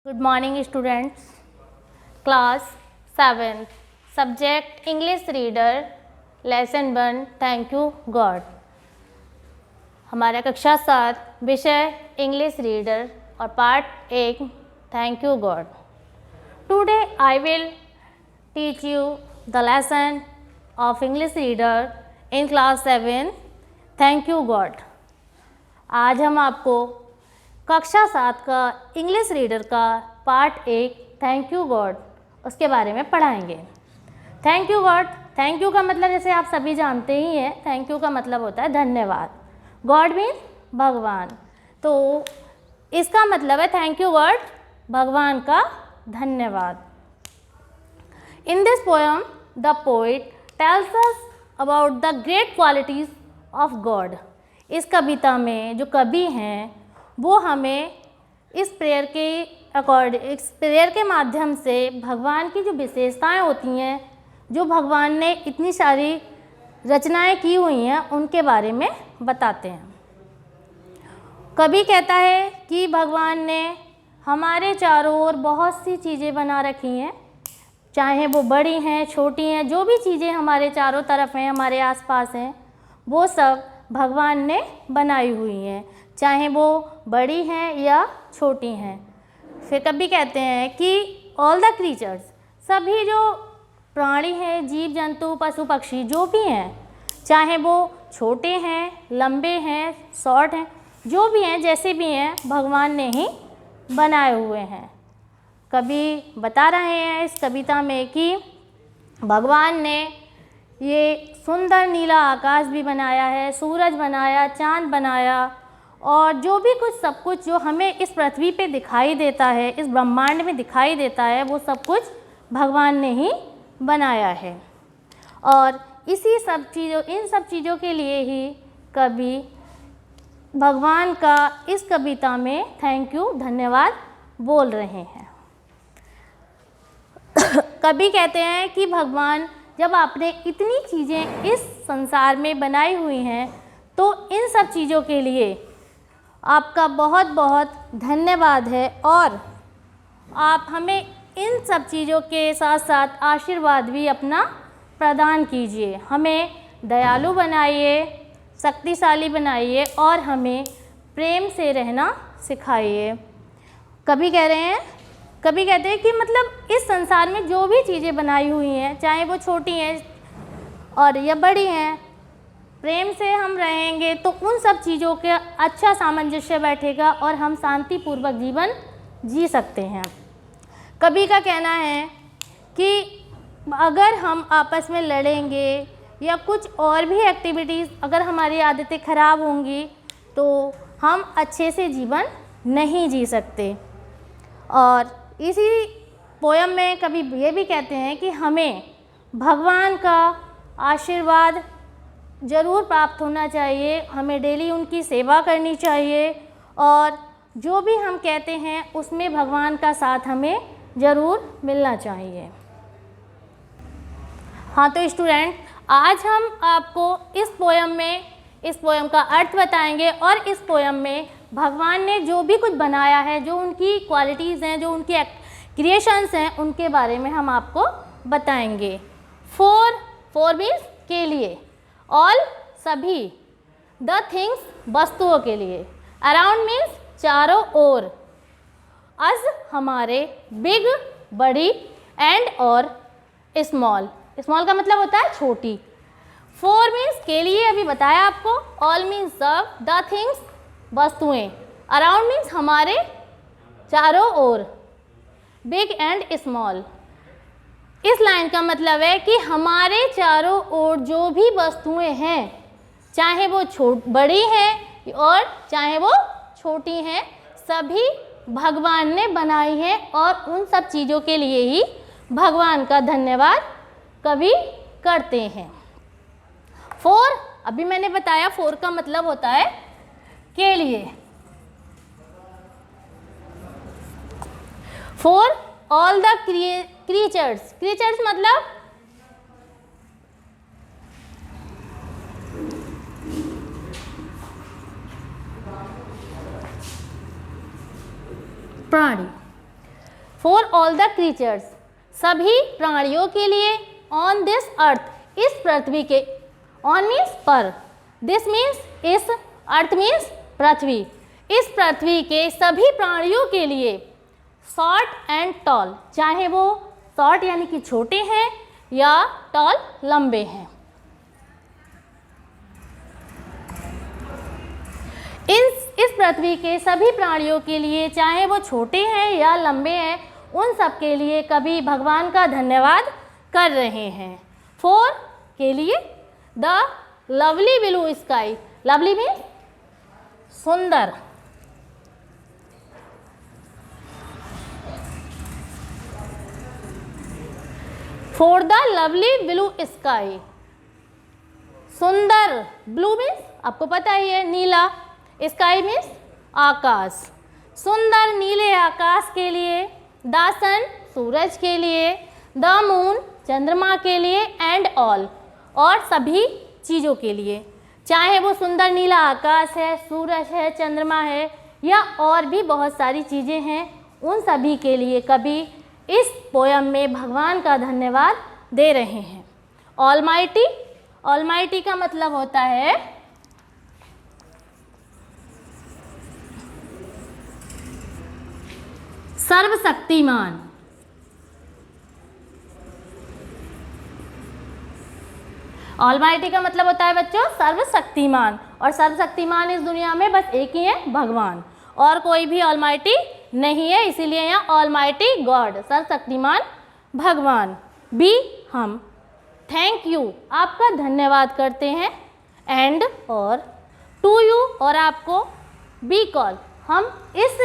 Good morning students. Class 7 Subject English Reader Lesson 1 Thank you God. हमारा कक्षा 7 विषय English reader और part 1 Thank you God. Today I will teach you the lesson of English reader in class 7 Thank you God. आज हम आपको कक्षा 7 का English reader का पार्ट 1 थैंक यू गॉड उसके बारे में पढ़ाएंगे। Thank you God, thank you का मतलब जैसे आप सभी जानते ही हैं, थैंक यू का मतलब होता है धन्यवाद। गॉड मीन्स भगवान, तो इसका मतलब है थैंक यू गॉड, भगवान का धन्यवाद। In this poem the poet tells us about the great qualities of God. इस कविता में जो कवि हैं वो हमें इस प्रेयर के माध्यम से भगवान की जो विशेषताएं होती हैं, जो भगवान ने इतनी सारी रचनाएं की हुई हैं, उनके बारे में बताते हैं। कवि कहता है कि भगवान ने हमारे चारों ओर बहुत सी चीज़ें बना रखी हैं, चाहे वो बड़ी हैं छोटी हैं, जो भी चीज़ें हमारे चारों तरफ हैं, हमारे आसपास हैं, वो सब भगवान ने बनाई हुई हैं, चाहे वो बड़ी हैं या छोटी हैं। फिर कभी कहते हैं कि ऑल द क्रीचर्स, सभी जो प्राणी हैं, जीव जंतु पशु पक्षी जो भी हैं, चाहे वो छोटे हैं लंबे हैं शॉर्ट हैं, जो भी हैं जैसे भी हैं, भगवान ने ही बनाए हुए हैं। कभी बता रहे हैं इस कविता में कि भगवान ने ये सुंदर नीला आकाश भी बनाया है, सूरज बनाया, चांद बनाया, और जो भी कुछ सब कुछ जो हमें इस पृथ्वी पे दिखाई देता है, इस ब्रह्मांड में दिखाई देता है, वो सब कुछ भगवान ने ही बनाया है। और इन सब चीज़ों के लिए ही कवि भगवान का इस कविता में थैंक यू धन्यवाद बोल रहे हैं। कवि कहते हैं कि भगवान जब आपने इतनी चीज़ें इस संसार में बनाई हुई हैं, तो इन सब चीज़ों के लिए आपका बहुत बहुत धन्यवाद है, और आप हमें इन सब चीज़ों के साथ साथ आशीर्वाद भी अपना प्रदान कीजिए। हमें दयालु बनाइए, शक्तिशाली बनाइए, और हमें प्रेम से रहना सिखाइए। कभी कहते हैं कि मतलब इस संसार में जो भी चीज़ें बनाई हुई हैं, चाहे वो छोटी हैं और या बड़ी हैं, प्रेम से हम रहेंगे तो उन सब चीज़ों के अच्छा सामंजस्य बैठेगा और हम शांतिपूर्वक जीवन जी सकते हैं। कवि का कहना है कि अगर हम आपस में लड़ेंगे या कुछ और भी एक्टिविटीज़, अगर हमारी आदतें ख़राब होंगी तो हम अच्छे से जीवन नहीं जी सकते। और इसी पोयम में कवि ये भी कहते हैं कि हमें भगवान का आशीर्वाद ज़रूर प्राप्त होना चाहिए, हमें डेली उनकी सेवा करनी चाहिए, और जो भी हम कहते हैं उसमें भगवान का साथ हमें ज़रूर मिलना चाहिए। हाँ तो स्टूडेंट, आज हम आपको इस पोयम का अर्थ बताएंगे, और इस पोयम में भगवान ने जो भी कुछ बनाया है, जो उनकी क्वालिटीज़ हैं, जो उनकी क्रिएशंस हैं, उनके बारे में हम आपको बताएंगे। फोर मीन्स के लिए, ऑल सभी, द थिंग्स वस्तुओं के लिए, अराउंड मीन्स चारों ओर, अस हमारे, बिग बड़ी, एंड और स्मॉल, स्मॉल का मतलब होता है छोटी। फोर मीन्स के लिए अभी बताया आपको, ऑल मीन्स सब, द थिंग्स वस्तुएं, अराउंड मीन्स हमारे चारों ओर, बिग एंड स्मॉल। इस लाइन का मतलब है कि हमारे चारों ओर जो भी वस्तुएं हैं, चाहे वो बड़ी हैं और चाहे वो छोटी हैं, सभी भगवान ने बनाई हैं, और उन सब चीज़ों के लिए ही भगवान का धन्यवाद कवि करते हैं। फोर, अभी मैंने बताया, फोर का मतलब होता है के लिए। Four all the creatures, creatures मतलब प्राणी। फॉर ऑल द क्रीचर्स, सभी प्राणियों के लिए, ऑन दिस अर्थ, इस पृथ्वी के, ऑन मीन्स पर, दिस मीन्स इस, अर्थ मीन्स पृथ्वी, इस पृथ्वी के सभी प्राणियों के लिए, शॉर्ट एंड टॉल, चाहे वो शॉर्ट यानी कि छोटे हैं या टॉल लंबे हैं। इस पृथ्वी के सभी प्राणियों के लिए, चाहे वो छोटे हैं या लंबे हैं, उन सब के लिए कभी भगवान का धन्यवाद कर रहे हैं। फॉर के लिए, the lovely blue sky, lovely means सुंदर, for the lovely blue sky, सुंदर, ब्लू मीन्स आपको पता ही है नीला, स्काई मीन्स आकाश, सुंदर नीले आकाश के लिए, द सन सूरज के लिए, द मून चंद्रमा के लिए, एंड ऑल और सभी चीज़ों के लिए, चाहे वो सुंदर नीला आकाश है, सूरज है, चंद्रमा है या और भी बहुत सारी चीज़ें हैं, उन सभी के लिए कभी इस पोयम में भगवान का धन्यवाद दे रहे हैं। ऑलमाइटी, ऑलमाइटी का मतलब होता है सर्वशक्तिमान, ऑलमाइटी का मतलब होता है बच्चों सर्वशक्तिमान, और सर्वशक्तिमान इस दुनिया में बस एक ही है, भगवान, और कोई भी ऑलमाइटी नहीं है, इसीलिए यहाँ ऑलमाइटी गॉड, सर्वशक्तिमान भगवान। बी हम, थैंक यू आपका धन्यवाद करते हैं, एंड और, टू यू और आपको, बी कॉल हम इस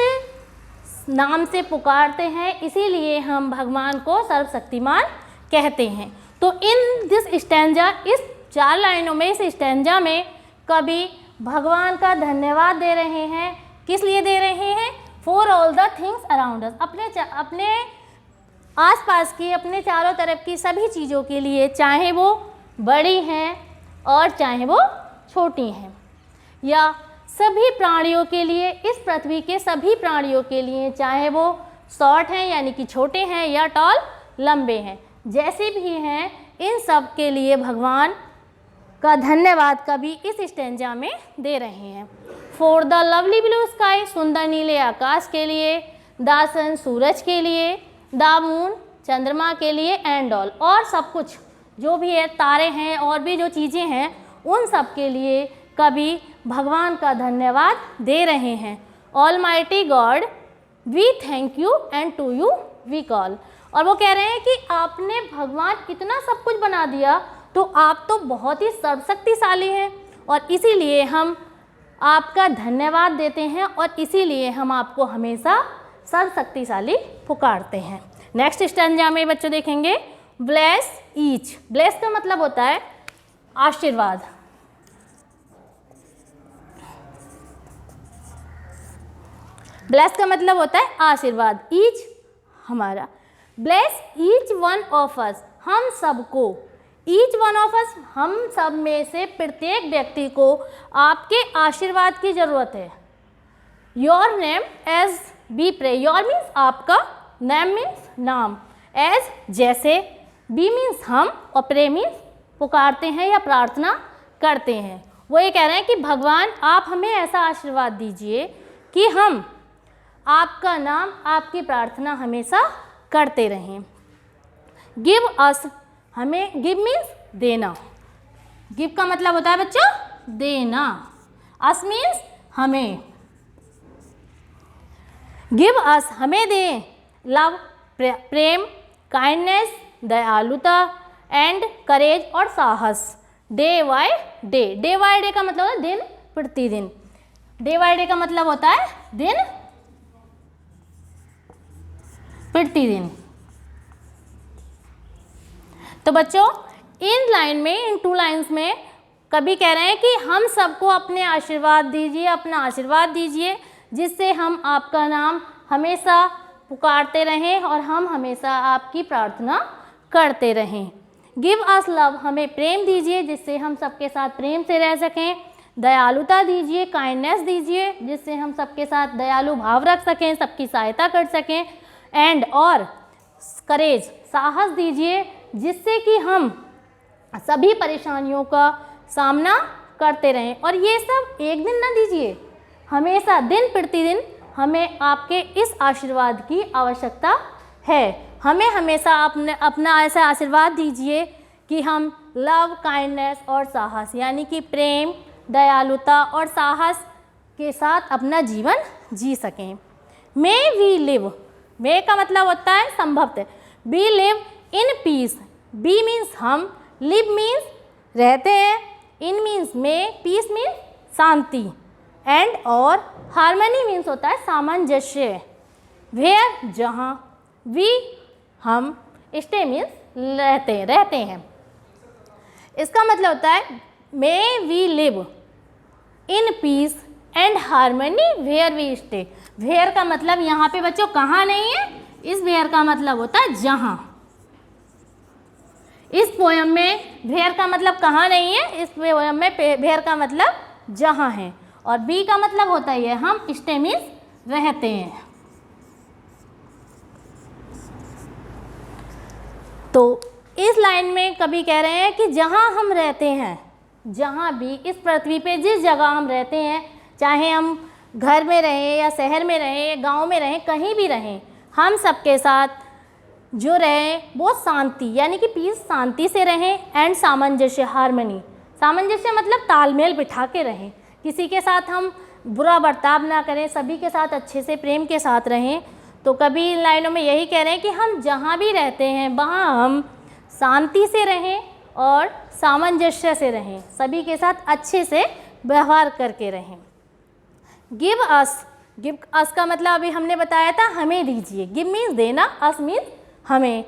नाम से पुकारते हैं, इसीलिए हम भगवान को सर्वशक्तिमान कहते हैं। तो इन दिस स्टैंजा, इस 4 लाइनों में, इस स्टैंजा में कवि भगवान का धन्यवाद दे रहे हैं। किस लिए दे रहे हैं? For all the things around us, अपने आसपास की, अपने चारों तरफ की सभी चीज़ों के लिए, चाहे वो बड़ी हैं और चाहे वो छोटी हैं, या सभी प्राणियों के लिए, इस पृथ्वी के सभी प्राणियों के लिए, चाहे वो शॉर्ट हैं यानी कि छोटे हैं या टॉल लंबे हैं, जैसे भी हैं, इन सब के लिए भगवान का धन्यवाद कवि इस स्टैंजा में दे रहे हैं। For the lovely blue sky, सुंदर नीले आकाश के लिए, द सन सूरज के लिए, द मून चंद्रमा के लिए, एंड ऑल और सब कुछ जो भी है, तारे हैं और भी जो चीज़ें हैं, उन सब के लिए कवि भगवान का धन्यवाद दे रहे हैं। Almighty god we thank you and to you we call, और वो कह रहे हैं कि आपने भगवान इतना सब कुछ बना दिया, तो आप तो बहुत ही सर्वशक्तिशाली हैं, और इसीलिए हम आपका धन्यवाद देते हैं, और इसीलिए हम आपको हमेशा सर्वशक्तिशाली पुकारते हैं। नेक्स्ट स्टैंजा में बच्चों देखेंगे ब्लेस ईच, ब्लेस का मतलब होता है आशीर्वाद, ब्लेस का मतलब होता है आशीर्वाद, ईच हमारा, bless each one of us, हम सबको, ईच वन ऑफ अस हम सब में से प्रत्येक व्यक्ति को आपके आशीर्वाद की ज़रूरत है। Your name as be pray, your means आपका, नेम मीन्स नाम, एज जैसे, बी मीन्स हम, और प्रे मीन्स पुकारते हैं या प्रार्थना करते हैं। वो ये कह रहे हैं कि भगवान आप हमें ऐसा आशीर्वाद दीजिए कि हम आपका नाम, आपकी प्रार्थना हमेशा करते रहें। गिव अस, हमें, गिव मीन्स देना, गिव का मतलब होता है बच्चों देना, अस मीन्स हमें, गिव अस हमें दें, लव प्रेम, काइंडनेस दयालुता, एंड करेज और साहस, day by day, day by day का मतलब होता है दिन प्रतिदिन, डे बाय डे का मतलब होता है दिन प्रतिदिन। तो बच्चों इन लाइन में, इन 2 लाइन्स में कवि कह रहे हैं कि हम सबको अपने आशीर्वाद दीजिए, अपना आशीर्वाद दीजिए, जिससे हम आपका नाम हमेशा पुकारते रहें और हम हमेशा आपकी प्रार्थना करते रहें। गिव अस लव, हमें प्रेम दीजिए जिससे हम सबके साथ प्रेम से रह सकें, दयालुता दीजिए, काइंडनेस दीजिए जिससे हम सबके साथ दयालु भाव रख सकें, सबकी सहायता कर सकें, एंड और करेज, साहस दीजिए, जिससे कि हम सभी परेशानियों का सामना करते रहें। और ये सब एक दिन ना दीजिए, हमेशा दिन प्रतिदिन हमें आपके इस आशीर्वाद की आवश्यकता है। हमें हमेशा अपना ऐसा आशीर्वाद दीजिए कि हम लव, काइंडनेस और साहस यानी कि प्रेम, दयालुता और साहस के साथ अपना जीवन जी सकें। मे वी लिव, मे का मतलब होता है संभवतः, be live in peace, be means हम, लिव मीन्स रहते हैं, इन मीन्स में, पीस मीन्स शांति, एंड और हार्मनी मीन्स होता है सामंजस्य, वेयर जहाँ, वी हम, स्टे मीन्स रहते हैं। इसका मतलब होता है may we live in peace and harmony where we stay. Where का मतलब यहाँ पे बच्चों कहाँ नहीं है, इस वेयर का मतलब होता है जहाँ। इस पोयम में वेयर का मतलब कहाँ नहीं है, इस पोयम में वेयर का मतलब जहाँ है। और बी का मतलब होता है हम, स्टे मीन्स रहते हैं। तो इस लाइन में कवि कह रहे हैं कि जहाँ हम रहते हैं, जहाँ भी इस पृथ्वी पे जिस जगह हम रहते हैं, चाहे हम घर में रहें या शहर में रहें, गांव में रहें, कहीं भी रहें, हम सबके साथ जो रहें वो शांति यानी कि पीस, शांति से रहें, एंड सामंजस्य, हार्मनी, सामंजस्य मतलब तालमेल बिठा के रहें, किसी के साथ हम बुरा बर्ताव ना करें, सभी के साथ अच्छे से प्रेम के साथ रहें। तो कभी इन लाइनों में यही कह रहे हैं कि हम जहाँ भी रहते हैं वहाँ हम शांति से रहें और सामंजस्य से रहें, सभी के साथ अच्छे से व्यवहार करके रहें। गिव अस, गिव अस का मतलब अभी हमने बताया था हमें दीजिए, गिव मीन्स देना, अस मीन्स हमें,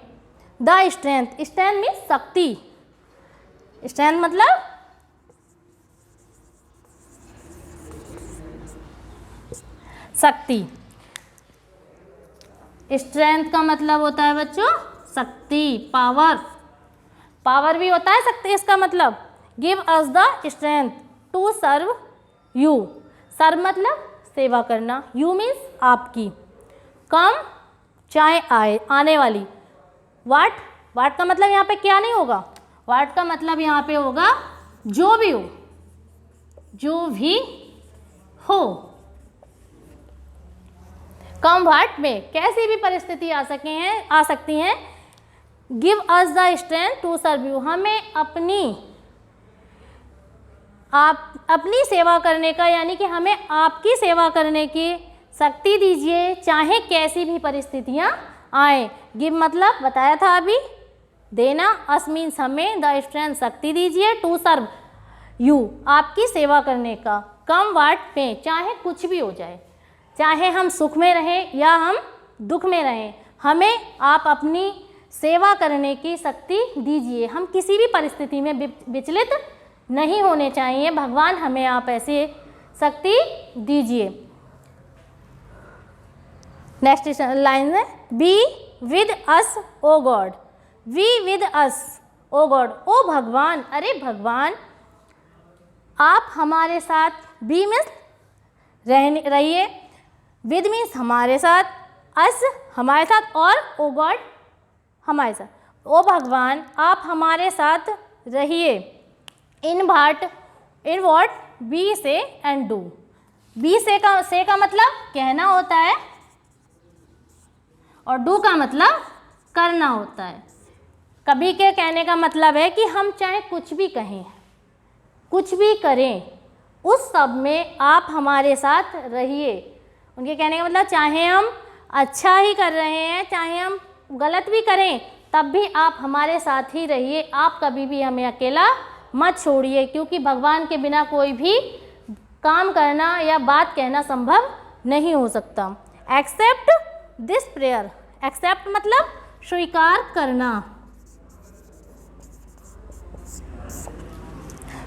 द स्ट्रेंथ, स्ट्रेंथ मीन्स शक्ति, स्ट्रेंथ मतलब शक्ति, स्ट्रेंथ का मतलब होता है बच्चों शक्ति, पावर, पावर भी होता है शक्ति इसका मतलब। Give us the strength to serve you, serve मतलब सेवा करना, यू मीन्स आपकी, कम चाहे आए, आने वाली, वाट, वाट का मतलब यहाँ पे क्या नहीं होगा, वाट का मतलब यहाँ पे होगा जो भी हो, जो भी हो। कम वाट में कैसी भी परिस्थिति आ सकती हैं। Give us the strength to serve you, हमें अपनी सेवा करने का यानी कि हमें आपकी सेवा करने की शक्ति दीजिए, चाहे कैसी भी परिस्थितियां आए। गिव मतलब बताया था अभी, देना, अस मीन्स हमें, द स्ट्रेंथ शक्ति दीजिए, टू सर्व यू आपकी सेवा करने का, कम वाट में चाहे कुछ भी हो जाए, चाहे हम सुख में रहें या हम दुख में रहें, हमें आप अपनी सेवा करने की शक्ति दीजिए। हम किसी भी परिस्थिति में विचलित नहीं होने चाहिए, भगवान हमें आप ऐसी शक्ति दीजिए। नेक्स्ट लाइन है, be with us O God, we with us O God, O भगवान, अरे भगवान आप हमारे साथ, बी मीन्स रहिए, विद मीन्स हमारे साथ, अस हमारे साथ, और ओ गॉड हमारे साथ, ओ भगवान आप हमारे साथ रहिए। इन वॉट, बी से एंड डू, बी से का मतलब कहना होता है और डू का मतलब करना होता है। कभी के कहने का मतलब है कि हम चाहे कुछ भी कहें, कुछ भी करें, उस सब में आप हमारे साथ रहिए। उनके कहने का मतलब चाहे हम अच्छा ही कर रहे हैं, चाहे हम गलत भी करें, तब भी आप हमारे साथ ही रहिए, आप कभी भी हमें अकेला मत छोड़िए, क्योंकि भगवान के बिना कोई भी काम करना या बात कहना संभव नहीं हो सकता। एक्सेप्ट दिस प्रेयर, एक्सेप्ट मतलब स्वीकार करना,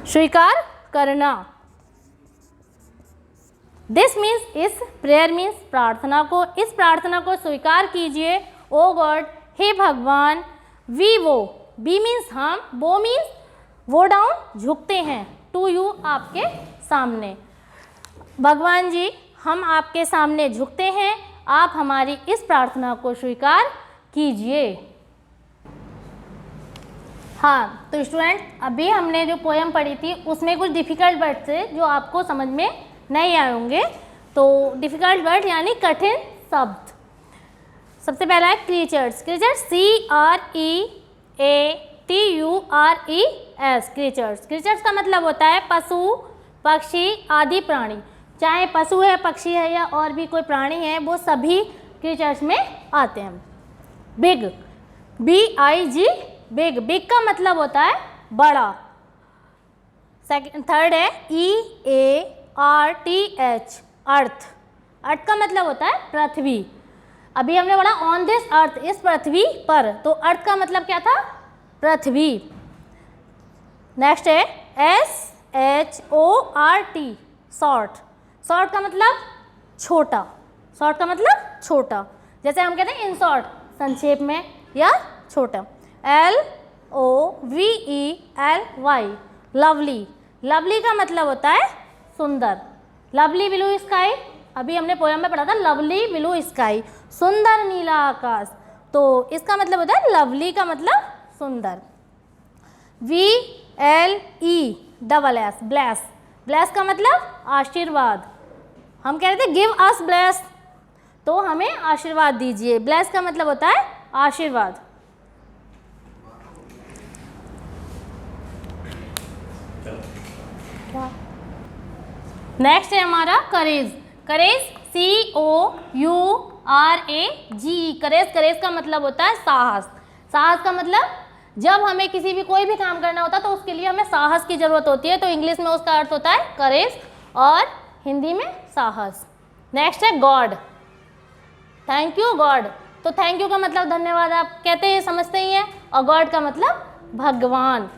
स्वीकार करना। दिस मीन्स, इस, प्रेयर मीन्स प्रार्थना को, इस प्रार्थना को स्वीकार कीजिए। ओ गॉड, हे भगवान, वी वो, बी मीन्स हम, वो मीन्स वो डाउन झुकते हैं, टू यू आपके सामने। भगवान जी हम आपके सामने झुकते हैं, आप हमारी इस प्रार्थना को स्वीकार कीजिए। हाँ, तो स्टूडेंट, अभी हमने जो पोयम पढ़ी थी उसमें कुछ डिफ़िकल्ट वर्ड थे जो आपको समझ में नहीं आए होंगे। तो डिफ़िकल्ट वर्ड यानी कठिन शब्द। सबसे पहला है creatures. Creatures CREATURES, creatures. Creatures का मतलब होता है पशु, पक्षी आदि प्राणी। चाहे पशु है, पक्षी है या और भी कोई प्राणी है, वो सभी क्रीचर्स में आते हैं। Big, BIG, big. बिग का मतलब होता है बड़ा। थर्ड है EARTH, अर्थ। अर्थ का मतलब होता है पृथ्वी। अभी हमने पढ़ा ऑन दिस अर्थ, इस पृथ्वी पर, तो अर्थ का मतलब क्या था? पृथ्वी। नेक्स्ट है SHORT, शॉर्ट। शॉर्ट का मतलब छोटा। शॉर्ट का मतलब छोटा, जैसे हम कहते हैं इन शॉर्ट, संक्षेप में या छोटा। LOVELY, lovely. लवली का मतलब होता है सुंदर। लवली ब्लू स्काई, अभी हमने पोयम में पढ़ा था लवली ब्लू स्काई, सुंदर नीला आकाश। तो इसका मतलब होता है लवली का मतलब सुंदर। VLESS, bless. ब्लेस का मतलब आशीर्वाद। हम कह रहे थे गिव अस ब्लेस, तो हमें आशीर्वाद दीजिए। ब्लेस का मतलब होता है आशीर्वाद। नेक्स्ट है हमारा करेज। करेज COURAGE, करेज। करेज का मतलब होता है साहस। साहस का मतलब जब हमें किसी भी कोई भी काम करना होता है तो उसके लिए हमें साहस की ज़रूरत होती है, तो इंग्लिश में उसका अर्थ होता है करेज और हिंदी में साहस। नेक्स्ट है गॉड। थैंक यू गॉड, तो थैंक यू का मतलब धन्यवाद आप कहते हैं, समझते ही हैं, और गॉड का मतलब भगवान।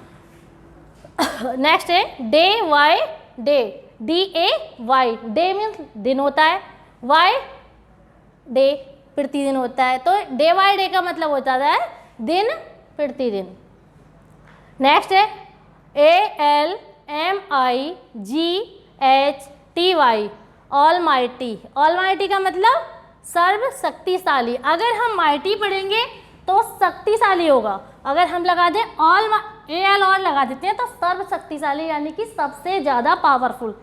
नेक्स्ट है day Y day, DAY, day means दिन होता है, वाई डे प्रतिदिन होता है, तो डे वाई डे का मतलब होता है दिन प्रतिदिन। नेक्स्ट है ALMIGHTY, all mighty. All mighty का मतलब सर्व शक्तिशाली। अगर हम माइटी पढ़ेंगे तो शक्तिशाली होगा, अगर हम लगा दें AL और लगा देते हैं तो सर्व शक्तिशाली यानी कि सबसे ज़्यादा पावरफुल,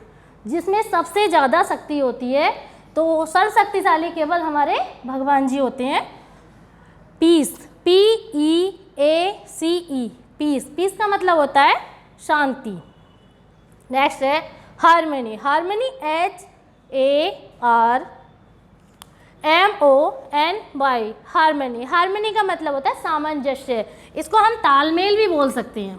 जिसमें सबसे ज़्यादा शक्ति होती है, तो सर्व शक्तिशाली केवल हमारे भगवान जी होते हैं। Piece, PEACE, piece. पीस का मतलब होता है शांति। नेक्स्ट है harmony. Harmony HARMONY, harmony. Harmony का मतलब होता है सामंजस्य, इसको हम तालमेल भी बोल सकते हैं।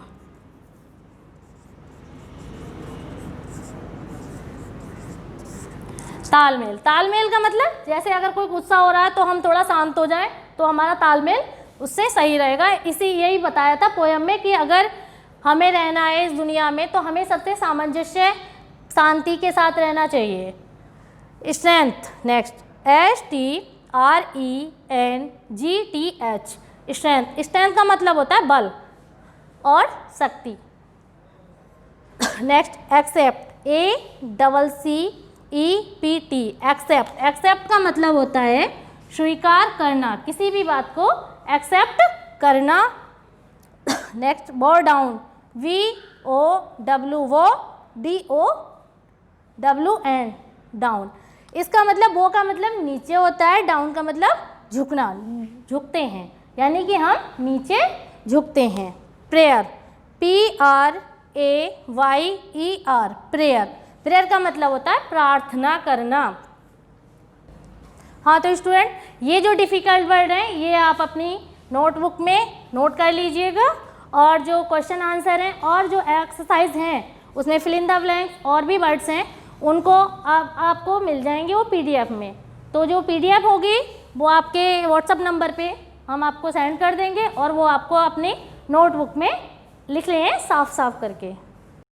तालमेल। तालमेल का मतलब जैसे अगर कोई गुस्सा हो रहा है तो हम थोड़ा शांत हो जाएं तो हमारा तालमेल उससे सही रहेगा। यही बताया था पोयम में कि अगर हमें रहना है इस दुनिया में तो हमें सबसे सामंजस्य, शांति के साथ रहना चाहिए। Strength. Next STRENGTH, strength. Strength का मतलब होता है बल और शक्ति। Next accept, ACCEPT, accept. Accept का मतलब होता है स्वीकार करना, किसी भी बात को एक्सेप्ट करना। नेक्स्ट बो डाउन, VOWN, डाउन। इसका मतलब वो का मतलब नीचे होता है, डाउन का मतलब झुकना, झुकते हैं, यानी कि हम नीचे झुकते हैं। Prayer, PRAYER, prayer. प्रेयर का मतलब होता है प्रार्थना करना। हाँ तो स्टूडेंट, ये जो डिफ़िकल्ट वर्ड हैं ये आप अपनी नोटबुक में नोट कर लीजिएगा, और जो क्वेश्चन आंसर हैं और जो एक्सरसाइज हैं उसमें फिल इन द ब्लैंक और भी वर्ड्स हैं उनको आपको मिल जाएंगे वो PDF में। तो जो PDF होगी वो आपके व्हाट्सएप नंबर पे हम आपको सेंड कर देंगे और वो आपको अपनी नोटबुक में लिख लें साफ साफ करके।